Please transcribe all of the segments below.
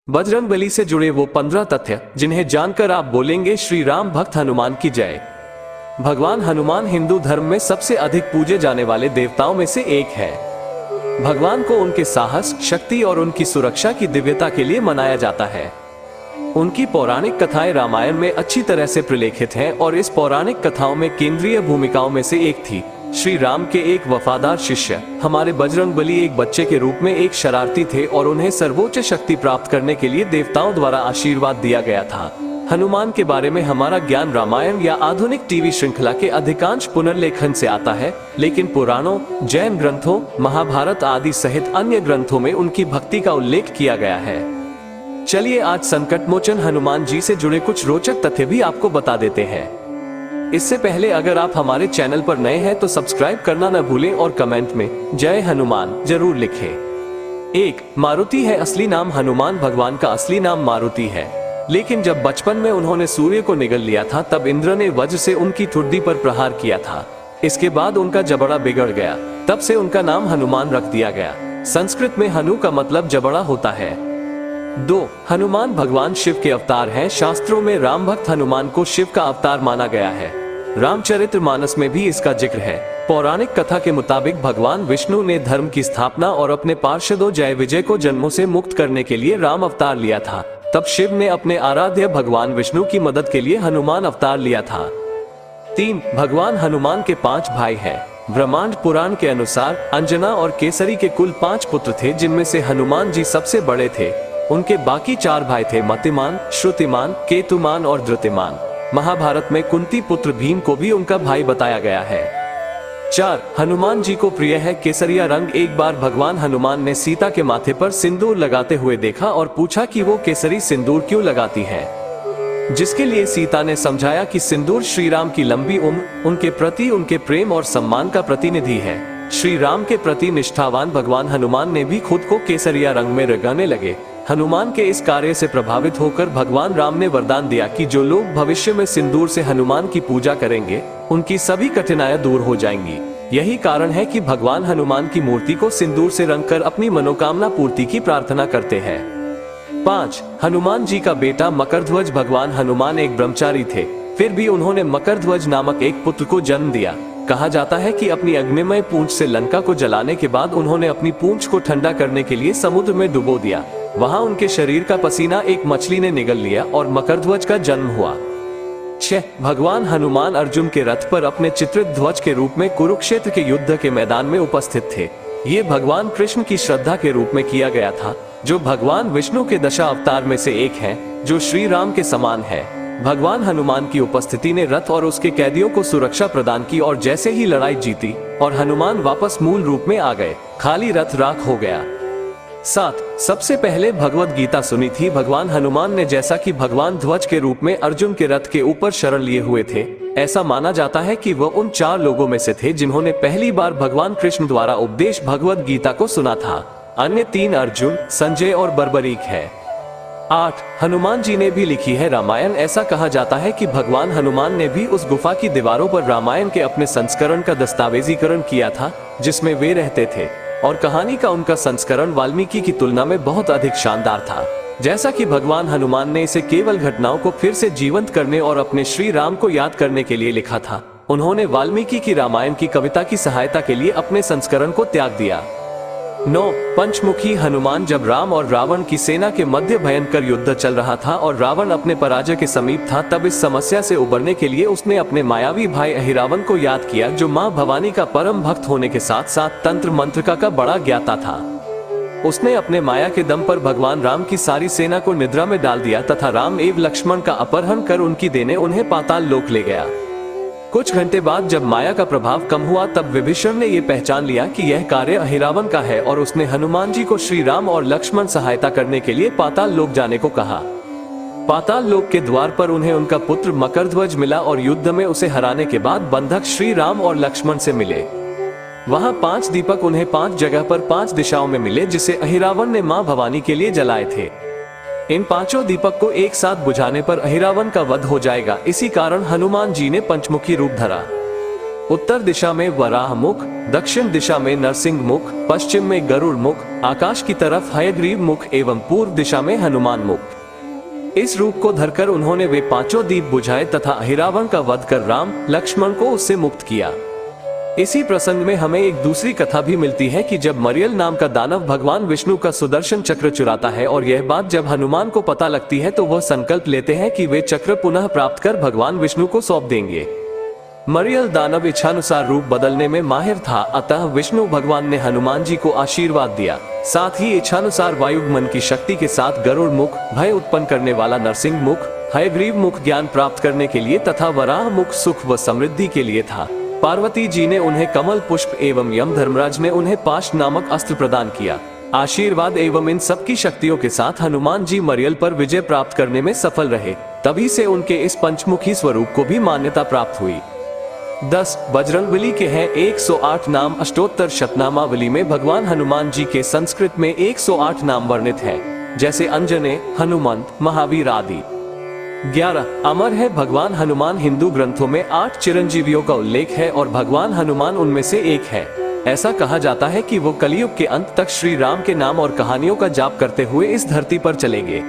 बजरंगबली से जुड़े वो 15 तथ्य जिन्हें जानकर आप बोलेंगे श्री राम भक्त हनुमान की जय। भगवान हनुमान हिंदू धर्म में सबसे अधिक पूजे जाने वाले देवताओं में से एक है। भगवान को उनके साहस, शक्ति और उनकी सुरक्षा की दिव्यता के लिए मनाया जाता है। उनकी पौराणिक कथाएं रामायण में अच्छी तरह से प्रलेखित हैं और इस पौराणिक कथाओं में केंद्रीय भूमिकाओं में से एक थी श्री राम के एक वफादार शिष्य। हमारे बजरंगबली एक बच्चे के रूप में एक शरारती थे और उन्हें सर्वोच्च शक्ति प्राप्त करने के लिए देवताओं द्वारा आशीर्वाद दिया गया था। हनुमान के बारे में हमारा ज्ञान रामायण या आधुनिक टीवी श्रृंखला के अधिकांश पुनर्लेखन से आता है, लेकिन पुराणों, जैन ग्रंथों, महाभारत आदि सहित अन्य ग्रंथों में उनकी भक्ति का उल्लेख किया गया है। चलिए आज संकटमोचन हनुमान जी से जुड़े कुछ रोचक तथ्य भी आपको बता देते हैं। इससे पहले अगर आप हमारे चैनल पर नए हैं तो सब्सक्राइब करना न भूलें और कमेंट में जय हनुमान जरूर लिखें। 1. मारुति है असली नाम। हनुमान भगवान का असली नाम मारुति है, लेकिन जब बचपन में उन्होंने सूर्य को निगल लिया था तब इंद्र ने वज्र से उनकी ठुड्डी पर प्रहार किया था। इसके बाद उनका जबड़ा बिगड़ गया, तब से उनका नाम हनुमान रख दिया गया। संस्कृत में हनु का मतलब जबड़ा होता है। 2. हनुमान भगवान शिव के अवतार हैं। शास्त्रों में राम भक्त हनुमान को शिव का अवतार माना गया है। रामचरितमानस में भी इसका जिक्र है। पौराणिक कथा के मुताबिक भगवान विष्णु ने धर्म की स्थापना और अपने पार्षदों जय विजय को जन्मों से मुक्त करने के लिए राम अवतार लिया था। तब शिव ने अपने आराध्य भगवान विष्णु की मदद के लिए हनुमान अवतार लिया था। 3. भगवान हनुमान के 5 भाई हैं। ब्रह्मांड पुराण के अनुसार अंजना और केसरी के कुल 5 पुत्र थे, जिनमें से हनुमान जी सबसे बड़े थे। उनके बाकी 4 भाई थे मतिमान, श्रुतिमान, केतुमान और धृतिमान। महाभारत में कुंती पुत्र भीम को भी उनका भाई बताया गया है। 4. हनुमान जी को प्रिय है केसरिया रंग। एक बार भगवान हनुमान ने सीता के माथे पर सिंदूर लगाते हुए देखा और पूछा कि वो केसरी सिंदूर क्यों लगाती है, जिसके लिए सीता ने समझाया कि सिंदूर श्री राम की लंबी उम्र, उनके प्रति उनके प्रेम और सम्मान का प्रतिनिधि है। श्री राम के प्रति निष्ठावान भगवान हनुमान ने भी खुद को केसरिया रंग में रंगाने लगे। हनुमान के इस कार्य से प्रभावित होकर भगवान राम ने वरदान दिया कि जो लोग भविष्य में सिंदूर से हनुमान की पूजा करेंगे उनकी सभी कठिनाइयां दूर हो जाएंगी। यही कारण है कि भगवान हनुमान की मूर्ति को सिंदूर से रंगकर अपनी मनोकामना पूर्ति की प्रार्थना करते हैं। 5. हनुमान जी का बेटा मकरध्वज। भगवान हनुमान एक ब्रह्मचारी थे, फिर भी उन्होंने मकरध्वज नामक एक पुत्र को जन्म दिया। कहा जाता है कि अपनी अग्निमय पूंछ से लंका को जलाने के बाद उन्होंने अपनी पूंछ को ठंडा करने के लिए समुद्र में डुबो दिया। वहां उनके शरीर का पसीना एक मछली ने निगल लिया और मकरध्वज का जन्म हुआ। 6. भगवान हनुमान अर्जुन के रथ पर अपने चित्रित ध्वज के रूप में कुरुक्षेत्र के युद्ध के मैदान में उपस्थित थे। ये भगवान कृष्ण की श्रद्धा के रूप में किया गया था, जो भगवान विष्णु के दशा अवतार में से एक हैं, जो श्री राम के समान है। भगवान हनुमान की उपस्थिति ने रथ और उसके कैदियों को सुरक्षा प्रदान की और जैसे ही लड़ाई जीती और हनुमान वापस मूल रूप में आ गए, खाली रथ राख हो गया। 7. सबसे पहले भगवत गीता सुनी थी भगवान हनुमान ने। जैसा कि भगवान ध्वज के रूप में अर्जुन के रथ के ऊपर शरण लिए हुए थे, ऐसा माना जाता है कि वह उन 4 लोगों में से थे जिन्होंने पहली बार भगवान कृष्ण द्वारा उपदेश भगवत गीता को सुना था। अन्य 3 अर्जुन, संजय और बर्बरीक है। 8. हनुमान जी ने भी लिखी है रामायण। ऐसा कहा जाता है कि भगवान हनुमान ने भी उस गुफा की दीवारों पर रामायण के अपने संस्करण का दस्तावेजीकरण किया था जिसमें वे रहते थे, और कहानी का उनका संस्करण वाल्मीकि की तुलना में बहुत अधिक शानदार था। जैसा कि भगवान हनुमान ने इसे केवल घटनाओं को फिर से जीवंत करने और अपने श्री राम को याद करने के लिए लिखा था, उन्होंने वाल्मीकि की रामायण की कविता की सहायता के लिए अपने संस्करण को त्याग दिया। 9. पंचमुखी हनुमान। जब राम और रावण की सेना के मध्य भयंकर युद्ध चल रहा था और रावण अपने पराजय के समीप था, तब इस समस्या से उबरने के लिए उसने अपने मायावी भाई अहिरावण को याद किया, जो मां भवानी का परम भक्त होने के साथ साथ तंत्र मंत्र का बड़ा ज्ञाता था। उसने अपने माया के दम पर भगवान राम की सारी सेना को निद्रा में डाल दिया तथा राम एवं लक्ष्मण का अपहरण कर उनकी देने उन्हें पाताल लोक ले गया। कुछ घंटे बाद जब माया का प्रभाव कम हुआ तब विभीषण ने यह पहचान लिया कि यह कार्य अहिरावण का है और उसने हनुमान जी को श्री राम और लक्ष्मण सहायता करने के लिए पाताल लोक जाने को कहा। पाताल लोक के द्वार पर उन्हें उनका पुत्र मकरध्वज मिला और युद्ध में उसे हराने के बाद बंधक श्री राम और लक्ष्मण से मिले। वहां 5 दीपक उन्हें 5 जगह पर 5 दिशाओं में मिले, जिसे अहिरावण ने मां भवानी के लिए जलाए थे। इन 5 दीपक को एक साथ बुझाने पर अहिरावण का वध हो जाएगा। इसी कारण हनुमान जी ने पंचमुखी रूप धरा। उत्तर दिशा में वराह मुख, दक्षिण दिशा में नरसिंह मुख, पश्चिम में गरुड़ मुख, आकाश की तरफ हयग्रीव मुख एवं पूर्व दिशा में हनुमान मुख। इस रूप को धरकर उन्होंने वे पांचों दीप बुझाए तथा अहिरावण का वध कर राम लक्ष्मण को उससे मुक्त किया। इसी प्रसंग में हमें एक दूसरी कथा भी मिलती है कि जब मरियल नाम का दानव भगवान विष्णु का सुदर्शन चक्र चुराता है और यह बात जब हनुमान को पता लगती है तो वह संकल्प लेते हैं कि वे चक्र पुनः प्राप्त कर भगवान विष्णु को सौंप देंगे। मरियल दानव इच्छानुसार रूप बदलने में माहिर था, अतः विष्णु भगवान ने हनुमान जी को आशीर्वाद दिया। साथ ही इच्छानुसार वायुगमन की शक्ति के साथ गरुड़ मुख भय उत्पन्न करने वाला नरसिंह मुख, हयग्रीव मुख ज्ञान प्राप्त करने के लिए तथा वराह मुख सुख व समृद्धि के लिए था। पार्वती जी ने उन्हें कमल पुष्प एवं यम धर्मराज ने उन्हें पाश नामक अस्त्र प्रदान किया। आशीर्वाद एवं इन सबकी शक्तियों के साथ हनुमान जी मरियल पर विजय प्राप्त करने में सफल रहे। तभी से उनके इस पंचमुखी स्वरूप को भी मान्यता प्राप्त हुई। 10 बजरंगबली के हैं 108 नाम। अष्टोत्तर शतनामावली में भगवान हनुमान जी के संस्कृत में 108 नाम वर्णित हैं, जैसे अंजने, हनुमंत, महावीर आदि। 11 अमर है भगवान हनुमान। हिंदू ग्रंथों में 8 चिरंजीवियों का उल्लेख है और भगवान हनुमान उनमें से एक है। ऐसा कहा जाता है कि वो कलयुग के अंत तक श्री राम के नाम और कहानियों का जाप करते हुए इस धरती पर चलेंगे।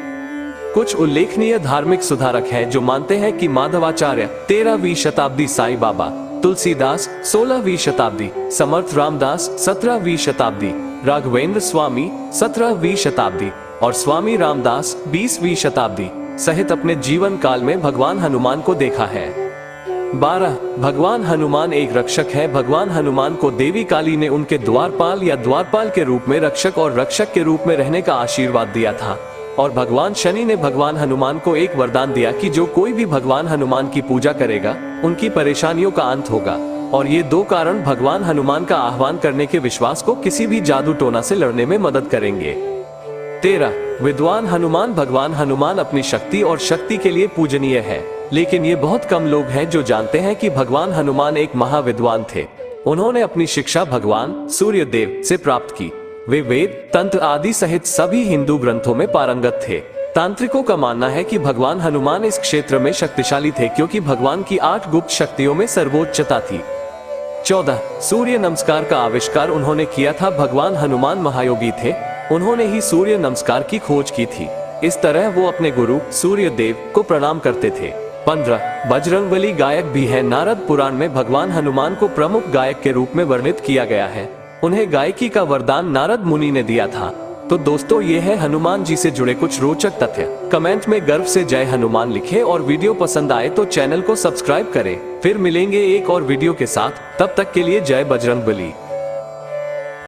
कुछ उल्लेखनीय धार्मिक सुधारक हैं जो मानते हैं कि माधवाचार्य 13वीं शताब्दी, साईं बाबा, तुलसीदास 16वीं शताब्दी, समर्थ रामदास 17वीं शताब्दी, राघवेंद्र स्वामी 17वीं शताब्दी और स्वामी रामदास 20वीं शताब्दी सहित अपने जीवन काल में भगवान हनुमान को देखा है। 12 भगवान हनुमान एक रक्षक है। भगवान हनुमान को देवी काली ने उनके द्वारपाल या द्वारपाल के रूप में रक्षक और रक्षक के रूप में रहने का आशीर्वाद दिया था। और भगवान शनि ने भगवान हनुमान को एक वरदान दिया कि जो कोई भी भगवान हनुमान की पूजा करेगा उनकी परेशानियों का अंत होगा। और ये 2 कारण भगवान हनुमान का आह्वान करने के विश्वास को किसी भी जादू टोना से लड़ने में मदद करेंगे। 13 विद्वान हनुमान। भगवान हनुमान अपनी शक्ति और शक्ति के लिए पूजनीय है, लेकिन ये बहुत कम लोग हैं जो जानते हैं कि भगवान हनुमान एक महाविद्वान थे। उन्होंने अपनी शिक्षा भगवान सूर्य देव से प्राप्त की। वे वेद, तंत्र आदि सहित सभी हिंदू ग्रंथों में पारंगत थे। तांत्रिकों का मानना है कि भगवान हनुमान इस क्षेत्र में शक्तिशाली थे क्योंकि भगवान की 8 गुप्त शक्तियों में सर्वोच्चता थी। 14 सूर्य नमस्कार का आविष्कार उन्होंने किया था। भगवान हनुमान महायोगी थे, उन्होंने ही सूर्य नमस्कार की खोज की थी। इस तरह वो अपने गुरु सूर्य देव को प्रणाम करते थे। 15 बजरंगबली गायक भी है। नारद पुराण में भगवान हनुमान को प्रमुख गायक के रूप में वर्णित किया गया है। उन्हें गायकी का वरदान नारद मुनि ने दिया था। तो दोस्तों, ये है हनुमान जी से जुड़े कुछ रोचक तथ्य। कमेंट में गर्व से जय हनुमान लिखें और वीडियो पसंद आए तो चैनल को सब्सक्राइब करें। फिर मिलेंगे एक और वीडियो के साथ, तब तक के लिए जय बजरंगबली।